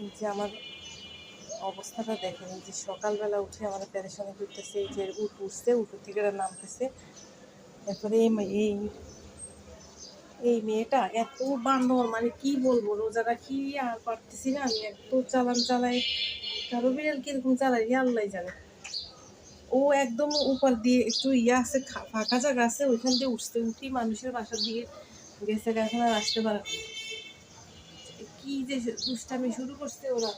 এই যে আমার অবস্থাটা দেখেন, এই যে সকালবেলা উঠে আমার পেরেশানি করতেছে। এই যে উঠছে, উঠো থেকে নামতেছে। এরপরে এই এই মেয়েটা এত বান্দর, মানে কি বলবো, রোজা রাখি আর পারতেছি না আমি, এত চালান চালাই। কারো বিড়াল কিরকম চালাই আল্লাহ জানে। ও একদম উপর দিয়ে একটু আছে, ফাঁকা জায়গা আছে, ওইখান দিয়ে উঠি মানুষের বাসার দিকে গেছে, এখন আর আসতে পারে। কি যে দুষ্টামি শুরু করছে ওরা,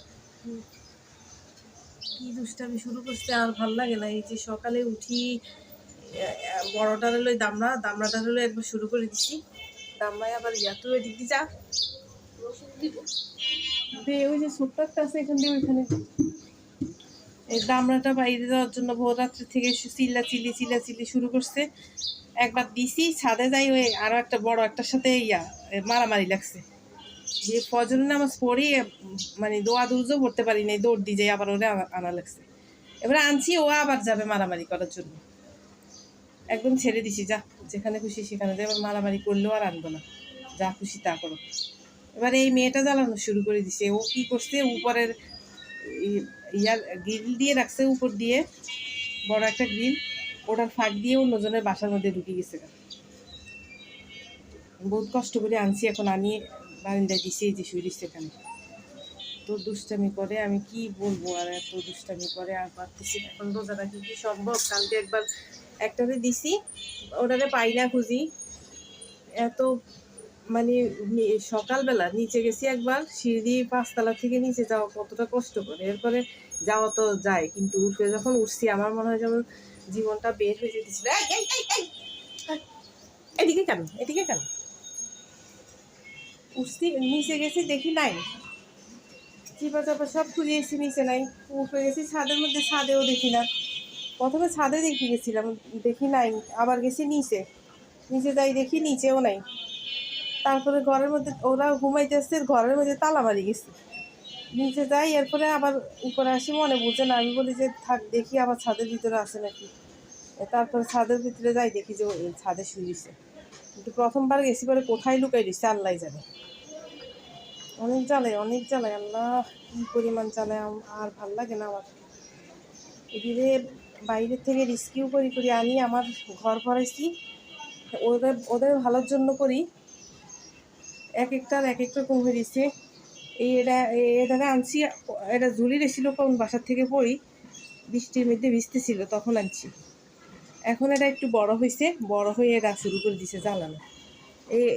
কি দুষ্টামি শুরু করছে, আর ভাল লাগে না। এই যে সকালে উঠি, বড়টার হলো দামড়াটার হলো একবার শুরু করে দিছি। দামড়ায় আবার তুই ওই দিক দিয়ে যা, ওই যে ছোট্ট একটা আছে এখান দিয়ে ওইখানে। এই দামড়াটা বাইরে যাওয়ার জন্য ভোর রাত্রি থেকে চিল্লাচিল্লি শুরু করছে। একবার দিছি, ছাদে যাই, ওই আরো একটা বড় একটার সাথে মারামারি লাগছে। যে ফজর নামাজ পড়ি, মানে দোয়া দুর্জও পড়তে পারি নাই, দৌড় দিয়ে যাই, আবার ওরে আনা লাগছে। এবারে আনছি, ও আবার যাবে মারামারি করার জন্য। একদম ছেড়ে দিছি, যা যেখানে খুশি সেখানে যাই, এবার মারামারি করলেও আর আনবো না, যা খুশি তা করো। এবার এই মেয়েটা জ্বালানো শুরু করে দিছে। ও কি করছে, উপরের গ্রিল দিয়ে রাখছে, উপর দিয়ে বড় একটা গ্রিল, ওটার ফাঁক দিয়ে অন্যজনের বাসার মধ্যে ঢুকে গেছে। বহুত কষ্ট করে আনছি, এখন আনিয়ে বারিন্দায় দিছি, এই যে শুয়ে দিচ্ছে এখানে। তো দুষ্টামি করে, আমি কি বলবো, আর এত দুষ্টামি করে আর পারতেছি না। এখন রোজা রাখি কি সম্ভব? কালকে একবার একটারে দিছি, ওটারে পাই না খুঁজি। এত মানে সকালবেলা নিচে গেছি একবার, সিঁড়ি 5 তলা থেকে নিচে যাওয়া কতটা কষ্ট করে, এরপরে যাওয়া তো যায়, কিন্তু উঠে যখন উঠছি আমার মনে হয় যেমন জীবনটা বের হয়ে যেতেছিল। এদিকে কেন, এদিকে কেন? উঠছি, নিচে গেছি, দেখি নাই, চিপা চাপা সব খুঁজিয়েছি, নিচে নাই। উঠে গেছি ছাদের মধ্যে, ছাদেও দেখি না। প্রথমে ছাদে দেখি গেছিলাম, দেখি নাই, আবার গেছি নিচে, নিচে যাই দেখি নিচেও নাই। তারপরে ঘরের মধ্যে ওরা ঘুমাইতেছে, ঘরের মধ্যে তালা মারি গেছে। নিচে যাই, এরপরে আবার উপরে আসি, মনে বুঝে না, আমি বলি যে থাক দেখি আবার ছাদের ভিতরে আছে নাকি। তারপরে ছাদের ভিতরে যাই, দেখি যে ছাদে শুয়েছে। কিন্তু প্রথমবার গেছি, পরে কোথায় লুকাই দিচ্ছে আল্লাহ জানে। অনেক জ্বালায় আল্লাহ, কি পরিমাণ জ্বালায়, আর ভাল লাগে না আমার। এদিকে বাইরের থেকে রিস্কিউ করি আনি, আমার ঘর ভরাইছি, ওদের ভালোর জন্য করি। এক একটার এক এক রকম হয়ে দিচ্ছে। এটা আনছি, এটা ঝুলি রেছিল কোন বাসার থেকে পড়ি, বৃষ্টির মধ্যে ভিজতেছিল তখন আনছি। এখন এটা একটু বড় হয়েছে, বড় হয়ে এরা শুরু করে দিছে জ্বালানো।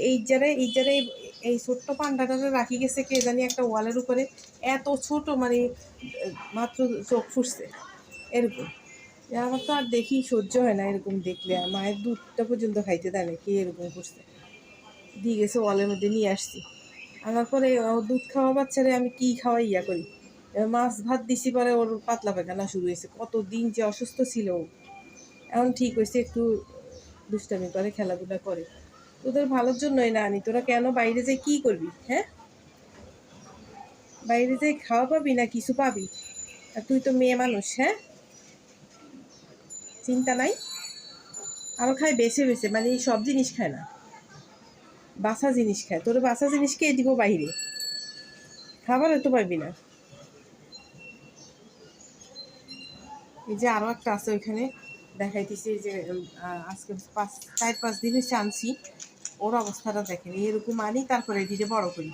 এই জারে এই ছোট্ট পান্ডাটা রাখি গেছে কে জানি একটা ওয়ালের উপরে, এত ছোট, মানে মাত্র চোখ ফুটছে এরকম। আমার তো আর দেখি সহ্য হয় না এরকম দেখলে, মায়ের দুধটা পর্যন্ত খাইতে দেয় না, কে এরকম করছে। দিয়ে গেছে ওয়ালের মধ্যে, নিয়ে আসছি। আনার পরে দুধ খাওয়া বাচ্চারে আমি কি খাওয়াই করি, মাছ ভাত দিছি, পরে ওর পাতলা পায়খানা শুরু হয়েছে। কতদিন যে অসুস্থ ছিল, এখন ঠিক হয়েছে, একটু দুষ্টামি করে, খেলাধুলা করে। তোদের ভালোর জন্যই না আনি, তোরা কেন বাইরে যাই কি করবি? হ্যাঁ, বাইরে যাই খাওয়া পাবি না কিছু পাবি? আর তুই তো মেয়ে মানুষ, হ্যাঁ, চিন্তা নাই। আরও খায় বেছে বেছে, মানে সব জিনিস খায় না, বাসা জিনিস খায়। তোর বাসা জিনিস কে দিব বাইরে? খাবারও তো পাবি না। এই যে আরও একটা আছে ওইখানে, দেখাইতেছি যে আজকে 4-5 দিন হচ্ছে আনছি, ওর অবস্থাটা দেখেন, এরকম আনি, তারপরে এটিতে বড় করি।